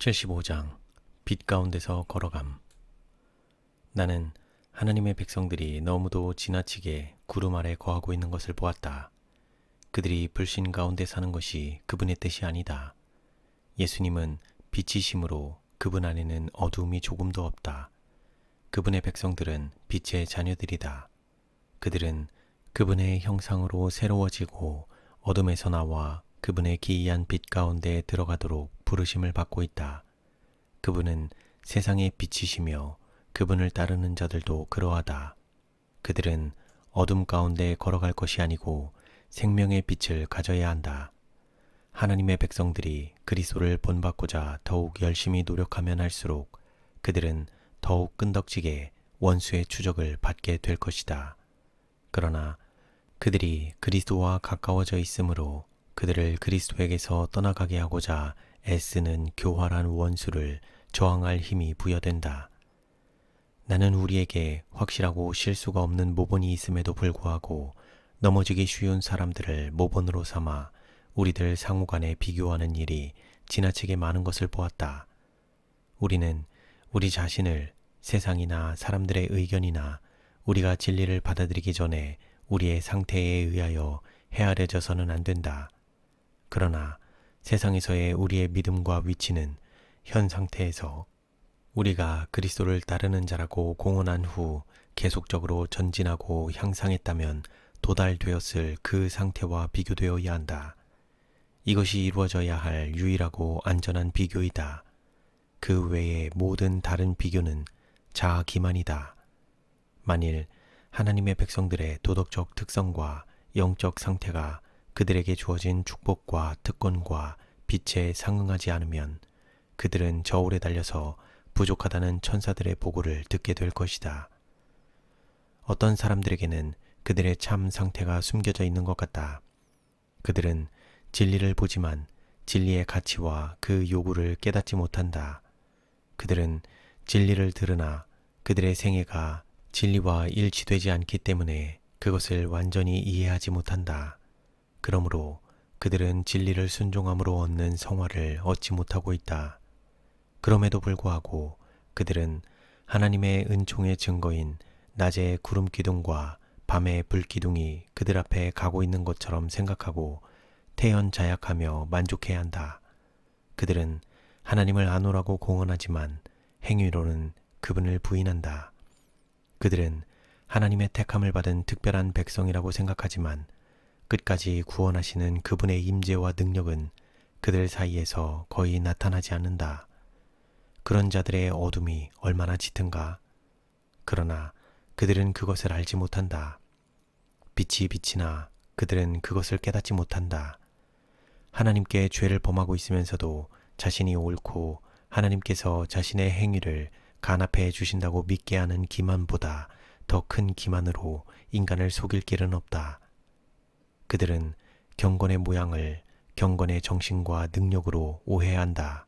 75장 빛 가운데서 걸어감. 나는 하나님의 백성들이 너무도 지나치게 구름 아래 거하고 있는 것을 보았다. 그들이 불신 가운데 사는 것이 그분의 뜻이 아니다. 예수님은 빛이심으로 그분 안에는 어두움이 조금도 없다. 그분의 백성들은 빛의 자녀들이다. 그들은 그분의 형상으로 새로워지고 어둠에서 나와 그분의 기이한 빛 가운데 들어가도록 부르심을 받고 있다. 그분은 세상의 빛이시며 그분을 따르는 자들도 그러하다. 그들은 어둠 가운데 걸어갈 것이 아니고 생명의 빛을 가져야 한다. 하나님의 백성들이 그리스도를 본받고자 더욱 열심히 노력하면 할수록 그들은 더욱 끈덕지게 원수의 추적을 받게 될 것이다. 그러나 그들이 그리스도와 가까워져 있으므로 그들을 그리스도에게서 떠나가게 하고자 애쓰는 교활한 원수를 저항할 힘이 부여된다. 나는 우리에게 확실하고 실수가 없는 모본이 있음에도 불구하고 넘어지기 쉬운 사람들을 모본으로 삼아 우리들 상호간에 비교하는 일이 지나치게 많은 것을 보았다. 우리는 우리 자신을 세상이나 사람들의 의견이나 우리가 진리를 받아들이기 전에 우리의 상태에 의하여 헤아려져서는 안 된다. 그러나 세상에서의 우리의 믿음과 위치는 현 상태에서 우리가 그리스도를 따르는 자라고 공언한 후 계속적으로 전진하고 향상했다면 도달되었을 그 상태와 비교되어야 한다. 이것이 이루어져야 할 유일하고 안전한 비교이다. 그 외의 모든 다른 비교는 자아 기만이다. 만일 하나님의 백성들의 도덕적 특성과 영적 상태가 그들에게 주어진 축복과 특권과 빛에 상응하지 않으면 그들은 저울에 달려서 부족하다는 천사들의 보고를 듣게 될 것이다. 어떤 사람들에게는 그들의 참 상태가 숨겨져 있는 것 같다. 그들은 진리를 보지만 진리의 가치와 그 요구를 깨닫지 못한다. 그들은 진리를 들으나 그들의 생애가 진리와 일치되지 않기 때문에 그것을 완전히 이해하지 못한다. 그러므로 그들은 진리를 순종함으로 얻는 성화를 얻지 못하고 있다. 그럼에도 불구하고 그들은 하나님의 은총의 증거인 낮의 구름 기둥과 밤의 불 기둥이 그들 앞에 가고 있는 것처럼 생각하고 태연자약하며 만족해야 한다. 그들은 하나님을 아노라고 공언하지만 행위로는 그분을 부인한다. 그들은 하나님의 택함을 받은 특별한 백성이라고 생각하지만 끝까지 구원하시는 그분의 임재와 능력은 그들 사이에서 거의 나타나지 않는다. 그런 자들의 어둠이 얼마나 짙은가. 그러나 그들은 그것을 알지 못한다. 빛이 비치나 그들은 그것을 깨닫지 못한다. 하나님께 죄를 범하고 있으면서도 자신이 옳고 하나님께서 자신의 행위를 간합해 주신다고 믿게 하는 기만보다 더 큰 기만으로 인간을 속일 길은 없다. 그들은 경건의 모양을 경건의 정신과 능력으로 오해한다.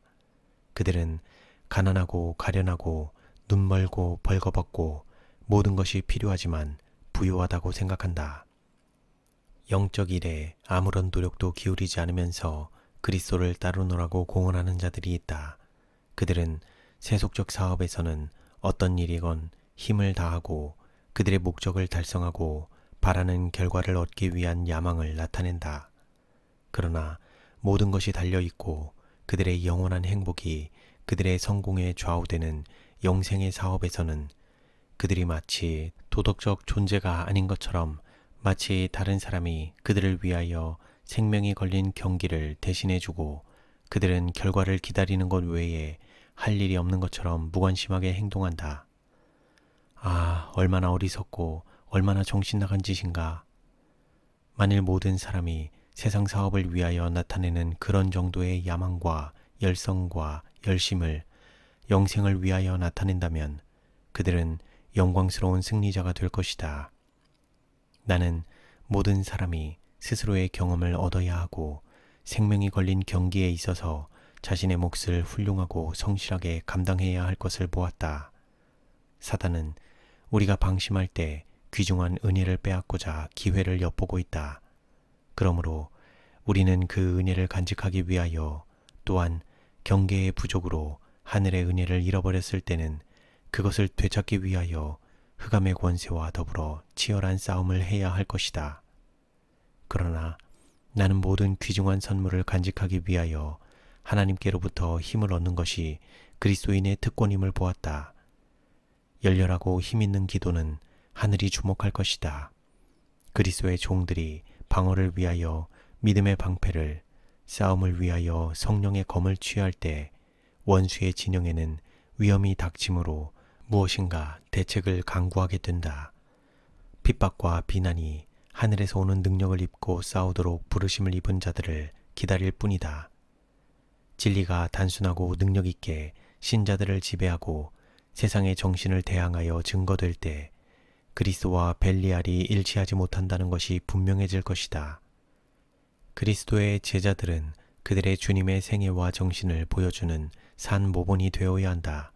그들은 가난하고 가련하고 눈멀고 벌거벗고 모든 것이 필요하지만 부유하다고 생각한다. 영적 일에 아무런 노력도 기울이지 않으면서 그리스도를 따르노라고 공언하는 자들이 있다. 그들은 세속적 사업에서는 어떤 일이건 힘을 다하고 그들의 목적을 달성하고 바라는 결과를 얻기 위한 야망을 나타낸다. 그러나 모든 것이 달려있고 그들의 영원한 행복이 그들의 성공에 좌우되는 영생의 사업에서는 그들이 마치 도덕적 존재가 아닌 것처럼 마치 다른 사람이 그들을 위하여 생명이 걸린 경기를 대신해주고 그들은 결과를 기다리는 것 외에 할 일이 없는 것처럼 무관심하게 행동한다. 아, 얼마나 어리석고 얼마나 정신 나간 짓인가. 만일 모든 사람이 세상 사업을 위하여 나타내는 그런 정도의 야망과 열성과 열심을 영생을 위하여 나타낸다면 그들은 영광스러운 승리자가 될 것이다. 나는 모든 사람이 스스로의 경험을 얻어야 하고 생명이 걸린 경기에 있어서 자신의 몫을 훌륭하고 성실하게 감당해야 할 것을 보았다. 사단은 우리가 방심할 때 귀중한 은혜를 빼앗고자 기회를 엿보고 있다. 그러므로 우리는 그 은혜를 간직하기 위하여 또한 경계의 부족으로 하늘의 은혜를 잃어버렸을 때는 그것을 되찾기 위하여 흑암의 권세와 더불어 치열한 싸움을 해야 할 것이다. 그러나 나는 모든 귀중한 선물을 간직하기 위하여 하나님께로부터 힘을 얻는 것이 그리스도인의 특권임을 보았다. 열렬하고 힘있는 기도는 하늘이 주목할 것이다. 그리스도의 종들이 방어를 위하여 믿음의 방패를, 싸움을 위하여 성령의 검을 취할 때 원수의 진영에는 위험이 닥치므로 무엇인가 대책을 강구하게 된다. 핍박과 비난이 하늘에서 오는 능력을 입고 싸우도록 부르심을 입은 자들을 기다릴 뿐이다. 진리가 단순하고 능력 있게 신자들을 지배하고 세상의 정신을 대항하여 증거될 때 그리스도와 벨리알이 일치하지 못한다는 것이 분명해질 것이다. 그리스도의 제자들은 그들의 주님의 생애와 정신을 보여주는 산 모본이 되어야 한다.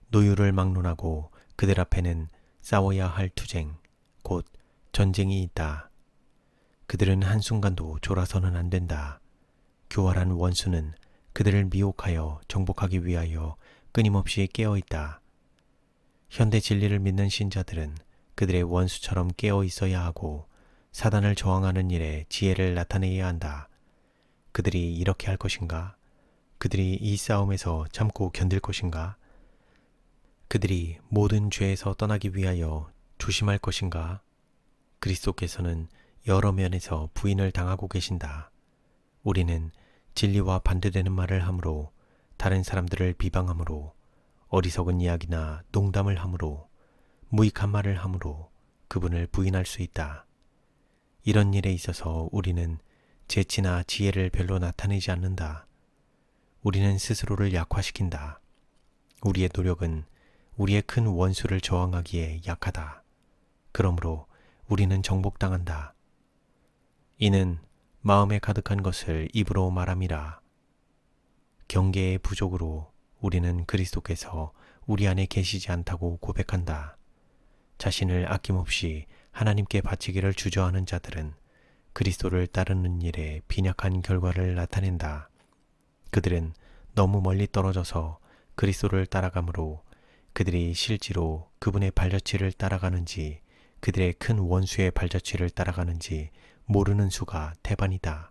노유를 막론하고 그들 앞에는 싸워야 할 투쟁, 곧 전쟁이 있다. 그들은 한순간도 졸아서는 안 된다. 교활한 원수는 그들을 미혹하여 정복하기 위하여 끊임없이 깨어있다. 현대 진리를 믿는 신자들은 그들의 원수처럼 깨어 있어야 하고 사단을 저항하는 일에 지혜를 나타내야 한다. 그들이 이렇게 할 것인가? 그들이 이 싸움에서 참고 견딜 것인가? 그들이 모든 죄에서 떠나기 위하여 조심할 것인가? 그리스도께서는 여러 면에서 부인을 당하고 계신다. 우리는 진리와 반대되는 말을 함으로, 다른 사람들을 비방함으로, 어리석은 이야기나 농담을 함으로, 무익한 말을 함으로 그분을 부인할 수 있다. 이런 일에 있어서 우리는 재치나 지혜를 별로 나타내지 않는다. 우리는 스스로를 약화시킨다. 우리의 노력은 우리의 큰 원수를 저항하기에 약하다. 그러므로 우리는 정복당한다. 이는 마음에 가득한 것을 입으로 말함이라. 경계의 부족으로 우리는 그리스도께서 우리 안에 계시지 않다고 고백한다. 자신을 아낌없이 하나님께 바치기를 주저하는 자들은 그리스도를 따르는 일에 빈약한 결과를 나타낸다. 그들은 너무 멀리 떨어져서 그리스도를 따라가므로 그들이 실제로 그분의 발자취를 따라가는지 그들의 큰 원수의 발자취를 따라가는지 모르는 수가 태반이다.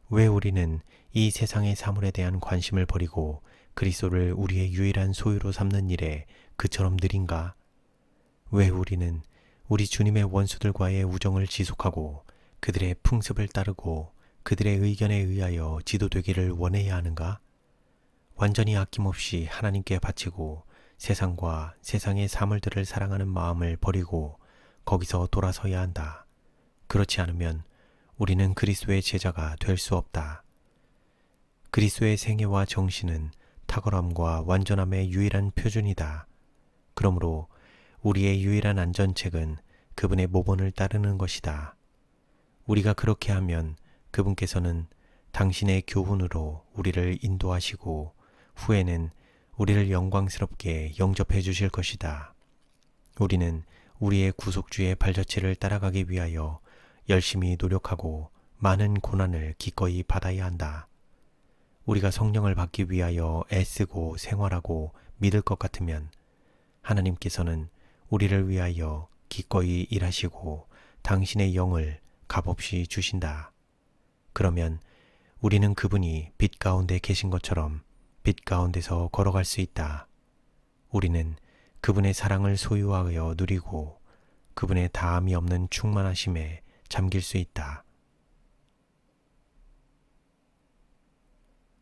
왜 우리는 이 세상의 사물에 대한 관심을 버리고 그리스도를 우리의 유일한 소유로 삼는 일에 그처럼 느린가? 왜 우리는 우리 주님의 원수들과의 우정을 지속하고 그들의 풍습을 따르고 그들의 의견에 의하여 지도되기를 원해야 하는가? 완전히 아낌없이 하나님께 바치고 세상과 세상의 사물들을 사랑하는 마음을 버리고 거기서 돌아서야 한다. 그렇지 않으면 우리는 그리스도의 제자가 될 수 없다. 그리스도의 생애와 정신은 탁월함과 완전함의 유일한 표준이다. 그러므로 우리의 유일한 안전책은 그분의 모본을 따르는 것이다. 우리가 그렇게 하면 그분께서는 당신의 교훈으로 우리를 인도하시고 후에는 우리를 영광스럽게 영접해 주실 것이다. 우리는 우리의 구속주의 발자취를 따라가기 위하여 열심히 노력하고 많은 고난을 기꺼이 받아야 한다. 우리가 성령을 받기 위하여 애쓰고 생활하고 믿을 것 같으면 하나님께서는 우리를 위하여 기꺼이 일하시고 당신의 영을 값없이 주신다. 그러면 우리는 그분이 빛 가운데 계신 것처럼 빛 가운데서 걸어갈 수 있다. 우리는 그분의 사랑을 소유하여 누리고 그분의 다함이 없는 충만하심에 잠길 수 있다.